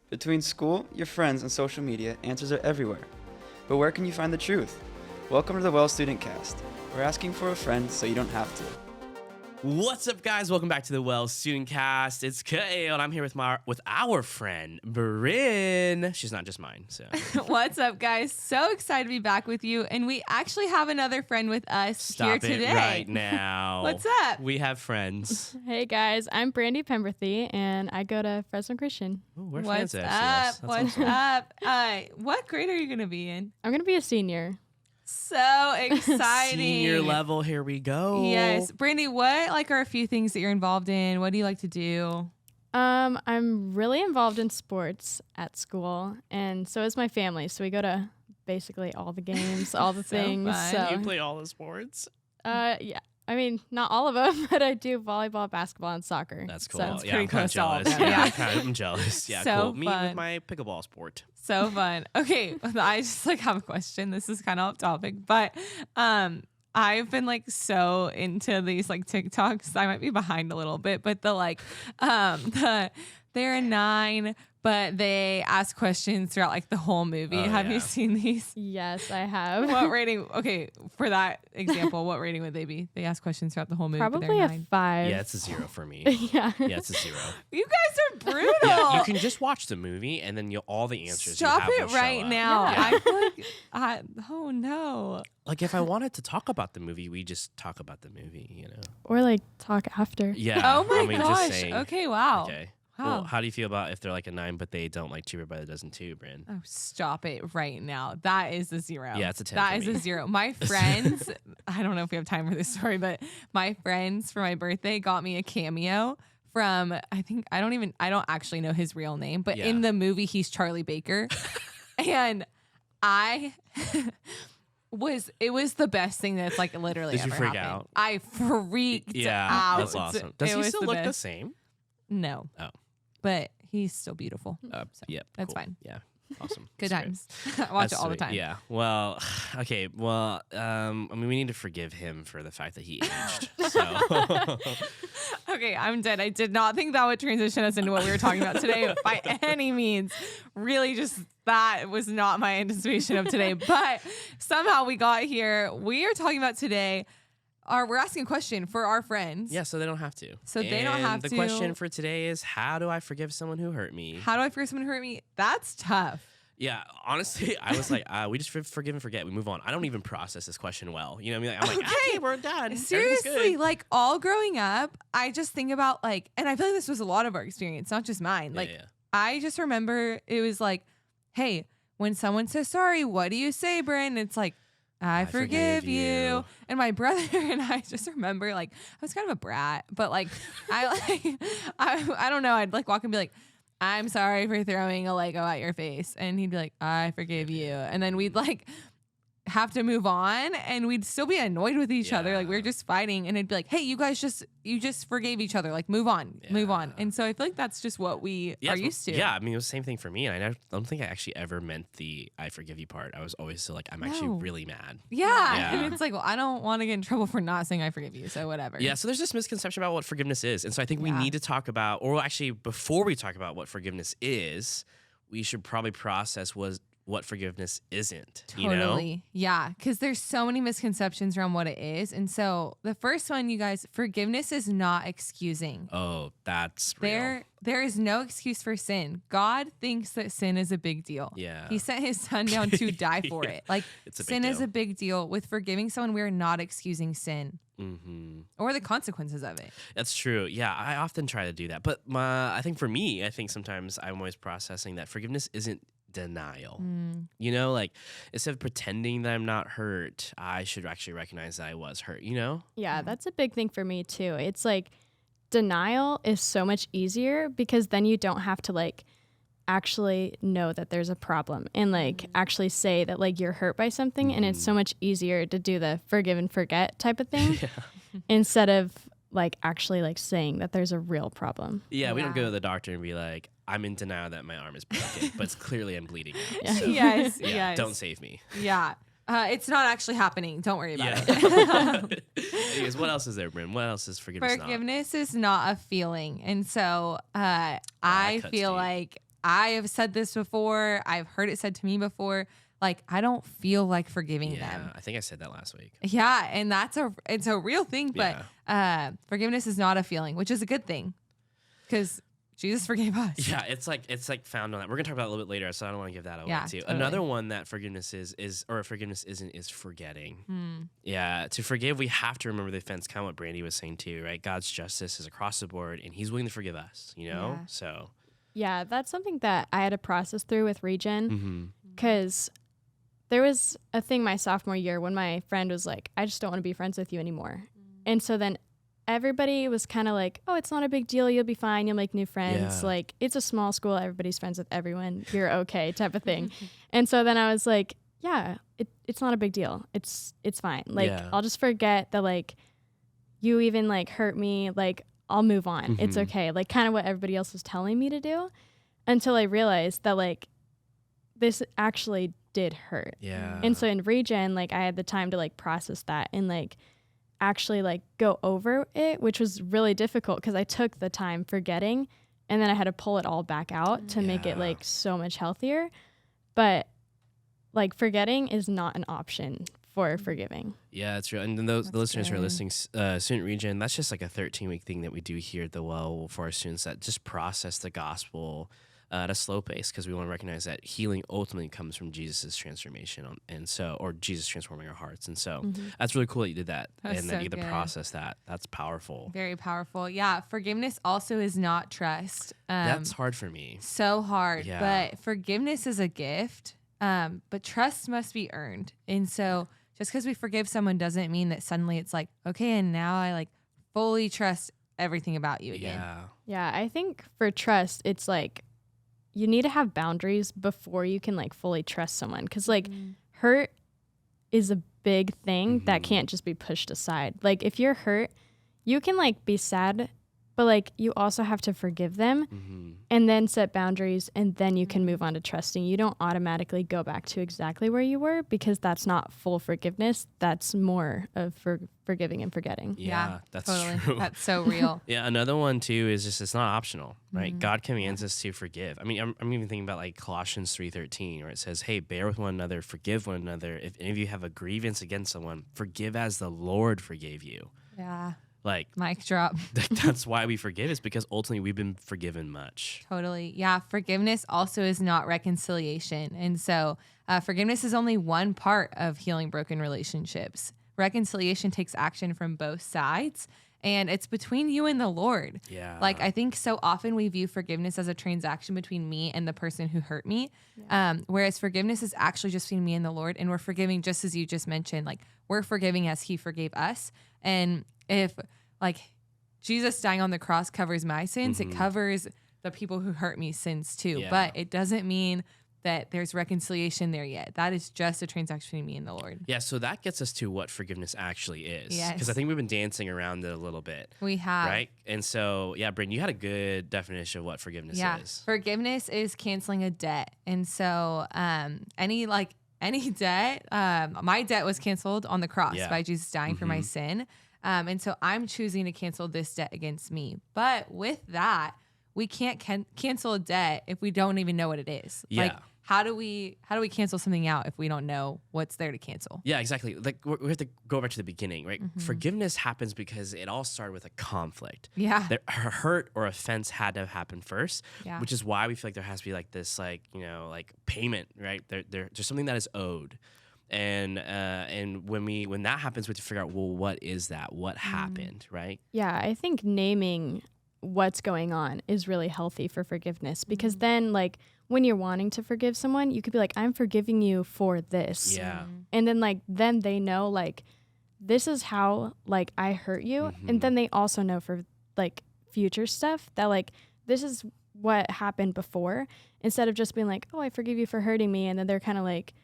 Between school, your friends, and social media, answers are everywhere. But where can you find the truth? Welcome to the StudentCast. We're asking for a friend so you don't have to. What's up, guys? Welcome back to the StudentCast. It's Kale, and I'm here with our friend, Brynn. She's not just mine, so. What's up, guys? So excited to be back with you, and we actually have another friend with us here today. Stop it right now. What's up? We have friends. Hey, guys. I'm Brandy Penberthy, and I go to Fresno Christian. Ooh, we're What's fans, up? actually. What's up? What grade are you going to be in? I'm going to be a senior. So exciting. Senior level, here we go. Yes. Brandy, what are a few things that you're involved in? What do you like to do? I'm really involved in sports at school, and so is my family. So we go to basically all the games, all the things. fun. So, You play all the sports? yeah. I mean, not all of them, but I do volleyball, basketball, and soccer. That's cool. So it's Yeah, pretty I'm kind of close to all of jealous. them. Yeah, I'm jealous. Yeah, So cool. Me fun. with my pickleball sport. So fun. Okay, I just have a question. This is kind of off topic, but I've been so into these TikToks. I might be behind a little bit, but they're 9, but they ask questions throughout the whole movie. Oh, Have yeah. you seen these? Yes, I have. What rating? Okay, for that example, what rating would they be? They ask questions throughout the whole movie. but Probably they're a 9. 5. Yeah, it's a 0 for me. Yeah. Yeah, it's a 0. You guys are brutal. Yeah, you can just watch the movie and then all the answers. Stop you have it will show right up. now. Yeah. I feel oh no. Like if I wanted to talk about the movie, we just talk about the movie, Or talk after. Yeah. Oh my I mean, just gosh. saying. Okay, wow. Okay. Wow. Well, how do you feel about if they're a 9, but they don't like Cheaper by the Dozen too, Brynn? Oh, stop it right now. That is a 0. Yeah, it's a 10 That for is me. a 0. My friends, I don't know if we have time for this story, but my friends for my birthday got me a cameo from, I don't actually know his real name, but Yeah. in the movie, he's Charlie Baker. And it was the best thing that's literally Did you ever freak happened. out? I freaked Yeah, out. that's awesome. Does It he was still the look the best. same? No. Oh. But he's still beautiful. Yep. that's cool. fine. Yeah. Awesome. Good That's times. great. I watch That's it all the sweet. time. Yeah. Well, okay. Well, we need to forgive him for the fact that he aged. So. Okay, I'm dead. I did not think that would transition us into what we were talking about today by any means. Really, just that was not my anticipation of today. But somehow we got here. We are talking about today. We're asking a question for our friends. Yeah, so they don't have to. So they don't have the to. question for today is, how do I forgive someone who hurt me? How do I forgive someone who hurt me? That's tough. Yeah, honestly, I was we just forgive and forget. We move on. I don't even process this question well. You know what I mean? I'm like, okay, we're done. Everything's Seriously, good. all growing up, I just think about and I feel like this was a lot of our experience, not just mine. Yeah. I just remember it was hey, when someone says sorry, what do you say, Brynn? It's I forgive you. And my brother and I just remember I was kind of a brat, but I don't know. I'd walk and be I'm sorry for throwing a Lego at your face. And he'd be I forgive you. And then we'd have to move on and we'd still be annoyed with each other. We were just fighting and it'd be hey, you guys you just forgave each other. Move on, move on. And so I feel that's just what we are used to. Yeah, I mean, it was the same thing for me. And I don't think I actually ever meant the I forgive you part. I was always still I'm actually really mad. Yeah. And it's well, I don't want to get in trouble for not saying I forgive you. So whatever. Yeah, so there's this misconception about what forgiveness is. And so I think we need to talk about, or actually before we talk about what forgiveness is, we should probably process what forgiveness isn't. Totally. Yeah. Because there's so many misconceptions around what it is. And so the first one, you guys, forgiveness is not excusing. Oh, that's real. There is no excuse for sin. God thinks that sin is a big deal. Yeah. He sent his son down to die for it. It's a big sin is deal. a big deal. With forgiving someone, we're not excusing sin or the consequences of it. That's true. Yeah, I often try to do that. But I think for me, sometimes I'm always processing that forgiveness isn't denial. Instead of pretending that I'm not hurt, I should actually recognize that I was hurt, Yeah, that's a big thing for me too. It's denial is so much easier because then you don't have to actually know that there's a problem and actually say that you're hurt by something, and it's so much easier to do the forgive and forget type of thing instead of actually saying that there's a real problem. Yeah, we don't go to the doctor and be I'm in denial that my arm is broken, but it's clearly I'm bleeding out. Yeah. So, Yes. yeah, Yes. don't save me. Yeah. It's not actually happening. Don't worry about it. Anyways, what else is there, Brynn? What else is forgiveness not? Forgiveness is not a feeling. And so I cuts feel deep. I have said this before. I've heard it said to me before. Like, I don't feel like forgiving them. I think I said that last week. Yeah, and it's a real thing, but forgiveness is not a feeling, which is a good thing because Jesus forgave us. Yeah, it's like found on that. We're gonna talk about it a little bit later, so I don't want to give that away too. Totally. Another one that forgiveness forgiveness isn't is forgetting. Yeah, to forgive, we have to remember the offense. Kind of what Brandy was saying too, right? God's justice is across the board, and He's willing to forgive us. You know, so yeah, that's something that I had to process through with Regen because. There was a thing my sophomore year when my friend was like, I just don't want to be friends with you anymore. And so then everybody was kind of like, oh, it's not a big deal. You'll be fine. You'll make new friends. Yeah. Like, it's a small school. Everybody's friends with everyone. You're okay type of thing. And so then I was like, yeah, it's not a big deal. It's fine. Like, I'll just forget that, like, you even, like, hurt me. Like, I'll move on. It's okay. Like, kind of what everybody else was telling me to do until I realized that, like, this actually did hurt. Yeah. And so in Regen, like, I had the time to, like, process that and, like, actually, like, go over it, which was really difficult because I took the time forgetting and then I had to pull it all back out to make it, like, so much healthier. But, like, forgetting is not an option for forgiving. Yeah, that's real. And then the listeners who are listening, Student Regen, that's just like a 13-week thing that we do here at the Well for our students that just process the gospel at a slow pace because we want to recognize that healing ultimately comes from Jesus' transformation or Jesus transforming our hearts. And so that's really cool that you did that and that you get to process that. That's powerful. Very powerful. Yeah. Forgiveness also is not trust. That's hard for me. So hard. Yeah. But forgiveness is a gift. But trust must be earned. And so just because we forgive someone doesn't mean that suddenly it's like, okay, and now I like fully trust everything about you again. Yeah. I think for trust, it's like, you need to have boundaries before you can like fully trust someone. Because like hurt is a big thing that can't just be pushed aside. Like if you're hurt, you can like be sad, but like you also have to forgive them and then set boundaries and then you can move on to trusting. You don't automatically go back to exactly where you were because that's not full forgiveness. That's more of forgiving and forgetting. Yeah, that's totally true. That's so real. Yeah, another one too is just it's not optional, right? God commands us to forgive. I mean, I'm even thinking about like Colossians 3:13 where it says, hey, bear with one another, forgive one another. If any of you have a grievance against someone, forgive as the Lord forgave you. Yeah. Like mic drop. That's why we forgive is because ultimately we've been forgiven much. Totally. Yeah. Forgiveness also is not reconciliation. And so forgiveness is only one part of healing broken relationships. Reconciliation takes action from both sides and it's between you and the Lord. Yeah. Like I think so often we view forgiveness as a transaction between me and the person who hurt me. Whereas forgiveness is actually just between me and the Lord. And we're forgiving just as you just mentioned, like we're forgiving as He forgave us. And if like Jesus dying on the cross covers my sins, it covers the people who hurt me sins too. Yeah. But it doesn't mean that there's reconciliation there yet. That is just a transaction between me and the Lord. Yeah, so that gets us to what forgiveness actually is. Yes. Because I think we've been dancing around it a little bit. We have. Right? And so, yeah, Brynn, you had a good definition of what forgiveness is. Forgiveness is canceling a debt. And so any debt, my debt was canceled on the cross by Jesus dying for my sin. And so I'm choosing to cancel this debt against me. But with that, we can't cancel a debt if we don't even know what it is. Yeah. Like, how do we cancel something out if we don't know what's there to cancel? Yeah, exactly. Like we have to go back to the beginning, right? Forgiveness happens because it all started with a conflict. Yeah. Her hurt or offense had to happen first, Yeah. which is why we feel like there has to be like this, like, you know, like payment, right? There's something that is owed. And when that happens, we have to figure out, well, what is that? What happened, right? Yeah, I think naming what's going on is really healthy for forgiveness because then, like, when you're wanting to forgive someone, you could be like, I'm forgiving you for this. Yeah. And then, like, then they know, like, this is how, like, I hurt you. And then they also know for, like, future stuff that, like, this is what happened before instead of just being like, oh, I forgive you for hurting me. And then they're kind of like,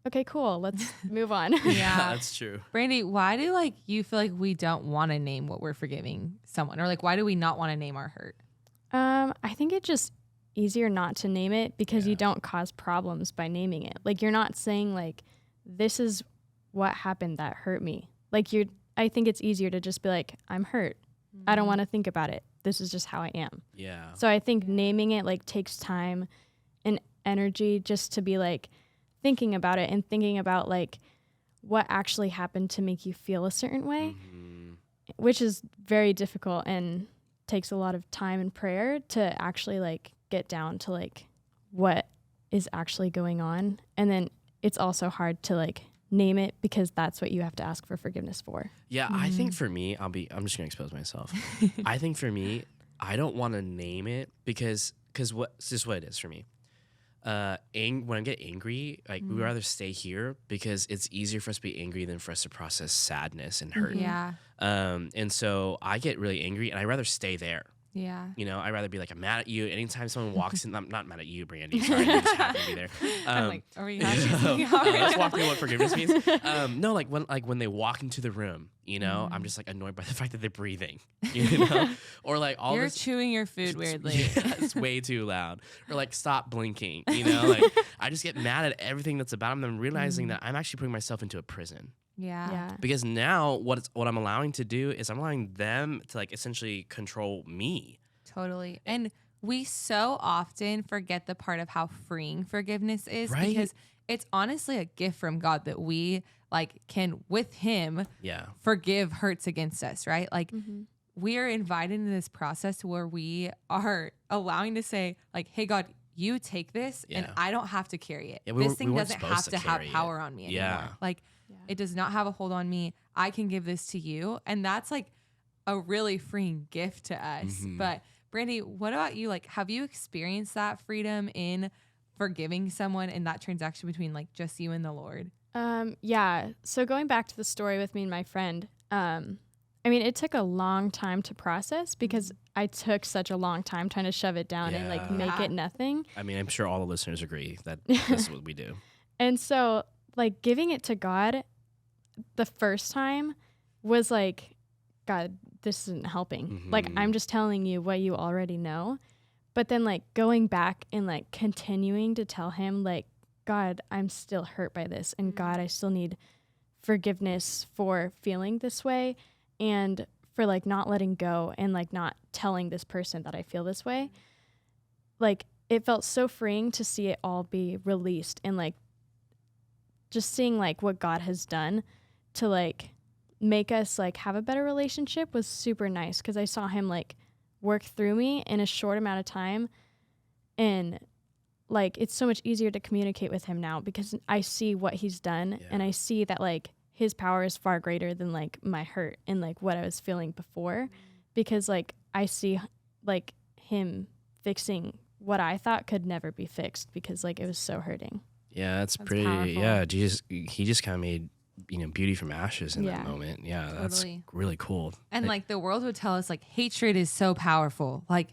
okay, cool, let's move on. Yeah, that's true. Brandy, why do like you feel like we don't want to name what we're forgiving someone, or like why do we not want to name our hurt? I think it's just easier not to name it because you don't cause problems by naming it. Like you're not saying like this is what happened that hurt me. Like I think it's easier to just be like, I'm hurt. I don't want to think about it. This is just how I am. Yeah. So I think naming it like takes time an energy just to be like thinking about it and thinking about like what actually happened to make you feel a certain way, which is very difficult and takes a lot of time and prayer to actually like get down to like what is actually going on. And then it's also hard to like name it because that's what you have to ask for forgiveness for. Yeah, I think for me, I'm just gonna expose myself. I think for me, I don't want to name it because it's just what it is for me. When I get angry, like we would rather stay here because it's easier for us to be angry than for us to process sadness and hurt. Yeah. And so I get really angry and I'd rather stay there. Yeah. You know, I'd rather be like, I'm mad at you. Anytime someone walks in, I'm not mad at you, Brandy. Sorry, you just happen to be there. I'm like, are we actually let's walk through what forgiveness means. No, when they walk into the room, you know, I'm just like annoyed by the fact that they're breathing, you know, or like all You're this. chewing your food weirdly. Yeah, it's way too loud. Or like stop blinking, you know, like I just get mad at everything that's about them. And realizing that I'm actually putting myself into a prison. Yeah. Because now what I'm allowing to do is I'm allowing them to like essentially control me. Totally. And we so often forget the part of how freeing forgiveness is, Right? because it's honestly a gift from God that we like can with him forgive hurts against us, right? Like we are invited into this process where we are allowing to say like, hey God, you take this and I don't have to carry it. This thing doesn't have to have power on me anymore. Like it does not have a hold on me. I can give this to you. And that's like a really freeing gift to us. But Brandy, what about you? Like, have you experienced that freedom in forgiving someone in that transaction between like just you and the Lord? Yeah. So going back to the story with me and my friend, I mean, it took a long time to process because I took such a long time trying to shove it down and like make it nothing. I mean, I'm sure all the listeners agree that this is what we do. And so like giving it to God the first time was like, God, this isn't helping. Like, I'm just telling you what you already know. But then like going back and like continuing to tell him like, God, I'm still hurt by this. And God, I still need forgiveness for feeling this way and for like not letting go and like not telling this person that I feel this way. Like it felt so freeing to see it all be released and like just seeing like what God has done to like make us like have a better relationship was super nice because I saw him like work through me in a short amount of time. And like it's so much easier to communicate with him now because I see what he's done and I see that like his power is far greater than like my hurt and like what I was feeling before because like I see like him fixing what I thought could never be fixed because like it was so hurting. Yeah, that's pretty powerful. Yeah, he just kind of made, you know, beauty from ashes in that moment. Yeah, totally. That's really cool. And like the world would tell us like hatred is so powerful. Like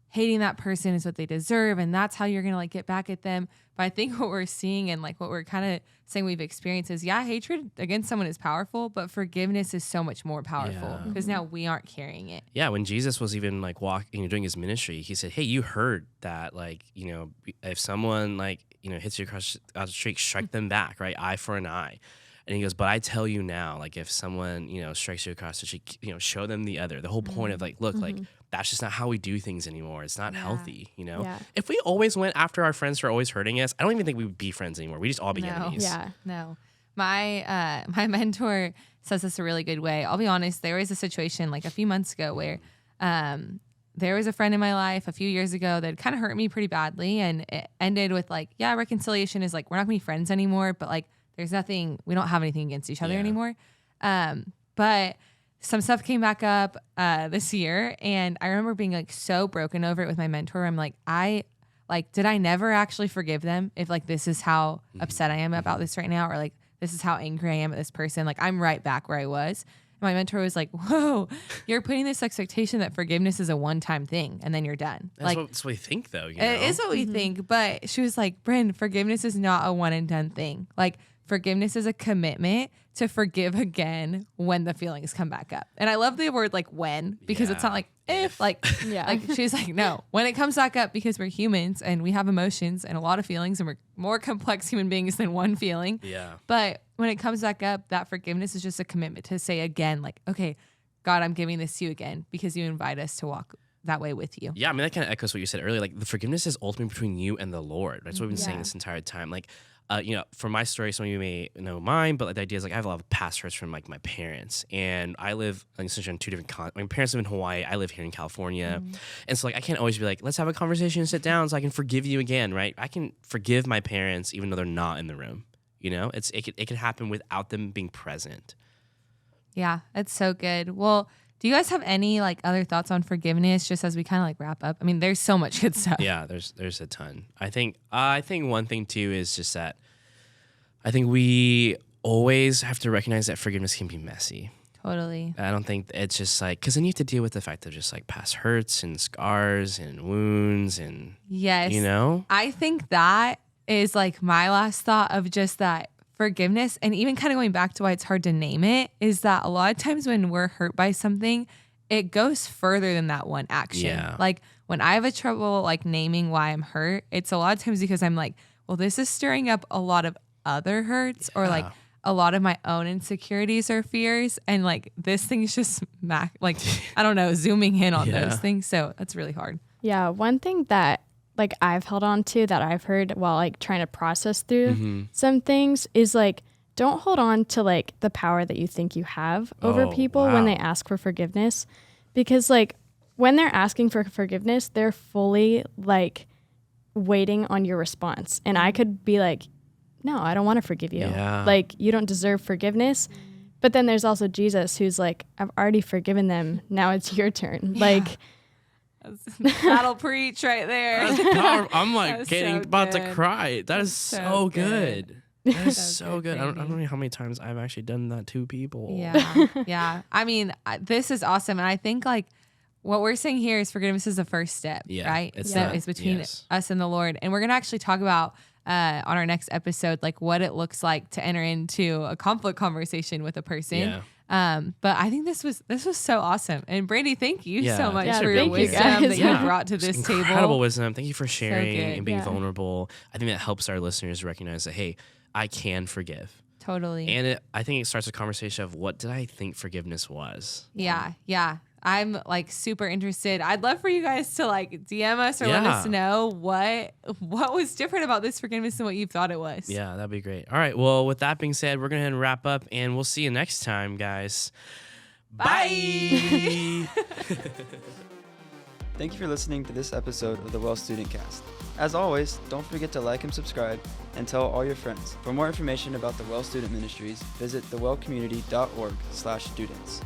hating that person is what they deserve and that's how you're going to like get back at them. But I think what we're seeing and like what we're kind of saying we've experienced is hatred against someone is powerful, but forgiveness is so much more powerful because now we aren't carrying it. Yeah, when Jesus was even like doing his ministry, he said, hey, you heard that like, you know, if someone like, you know, hits you across the street, strike them back, right? Eye for an eye. And he goes, but I tell you now, like if someone, you know, strikes you across the street, you know, show them the other. The whole point of like, look, like that's just not how we do things anymore. It's not healthy, you know? Yeah. If we always went after our friends who are always hurting us, I don't even think we would be friends anymore. We just all be enemies. Yeah. No. My mentor says this a really good way. I'll be honest, there was a situation like a few months ago where there was a friend in my life a few years ago that kind of hurt me pretty badly. And it ended with like, reconciliation is like, we're not gonna be friends anymore, but like, we don't have anything against each other anymore. But some stuff came back up this year and I remember being like so broken over it with my mentor. I'm like, did I never actually forgive them if like this is how upset I am about this right now? Or like, this is how angry I am at this person. Like I'm right back where I was. And my mentor was like, whoa, you're putting this expectation that forgiveness is a one-time thing and then you're done. That's what we think though. You know? It is what we think, but she was like, Brynn, forgiveness is not a one and done thing. Like forgiveness is a commitment to forgive again when the feelings come back up. And I love the word like when, because it's not like if, like she's like, no, when it comes back up, because we're humans and we have emotions and a lot of feelings and we're more complex human beings than one feeling. Yeah. But when it comes back up, that forgiveness is just a commitment to say again, like, okay, God, I'm giving this to you again because you invite us to walk that way with you. Yeah, I mean, that kind of echoes what you said earlier. Like, the forgiveness is ultimately between you and the Lord. That's what we've been saying this entire time. Like, for my story, some of you may know mine, but like the idea is like I have a lot of past hurts from like my parents, and I live essentially on two different my parents live in Hawaii, I live here in California, and so like I can't always be like, let's have a conversation and sit down so I can forgive you again, right? I can forgive my parents even though they're not in the room. You know, it could happen without them being present. Yeah, that's so good. Well, do you guys have any like other thoughts on forgiveness just as we kind of like wrap up? I mean, there's so much good stuff. Yeah, there's a ton. I think one thing too is just that I think we always have to recognize that forgiveness can be messy. Totally. I don't think it's just like, because then you have to deal with the fact of just like past hurts and scars and wounds and, yes, you know? I think that is like my last thought of just that forgiveness, and even kind of going back to why it's hard to name it, is that a lot of times when we're hurt by something, it goes further than that one action. Yeah. Like when I have a trouble like naming why I'm hurt, it's a lot of times because I'm like, well, this is stirring up a lot of other hurts or like a lot of my own insecurities or fears, and like this thing is just like I don't know, zooming in on those things. So that's really hard. Yeah, one thing that like I've held on to that I've heard while like trying to process through some things is like, don't hold on to like the power that you think you have over people when they ask for forgiveness, because like when they're asking for forgiveness, they're fully like waiting on your response. And I could be like, no, I don't want to forgive you. Yeah. Like, you don't deserve forgiveness. But then there's also Jesus who's like, I've already forgiven them. Now it's your turn. Like, that'll preach right there. That's powerful. I'm like That's getting so about to good. cry. That is so good. That is so good. I don't Brandy. know how many times I've actually done that to people. Yeah. Yeah. I mean, this is awesome. And I think like what we're saying here is forgiveness is the first step, Yeah, right? it's That that. is between Yes. us and the Lord. And we're going to actually talk about on our next episode, like what it looks like to enter into a conflict conversation with a person. But I think this was so awesome. And Brandy, thank you so much Yeah, for your thank you, wisdom guys. that you brought to this Incredible table. wisdom. Thank you for sharing good. and being Yeah. vulnerable. I think that helps our listeners recognize that, hey, I can forgive. Totally. And I think it starts a conversation of what did I think forgiveness was? Yeah. I'm like super interested. I'd love for you guys to like DM us or let us know what was different about this forgiveness than what you thought it was. Yeah, that'd be great. All right. Well, with that being said, we're going to wrap up and we'll see you next time, guys. Bye. Thank you for listening to this episode of the Well StudentCast. As always, don't forget to like and subscribe and tell all your friends. For more information about the Well Student Ministries, visit thewellcommunity.org/students.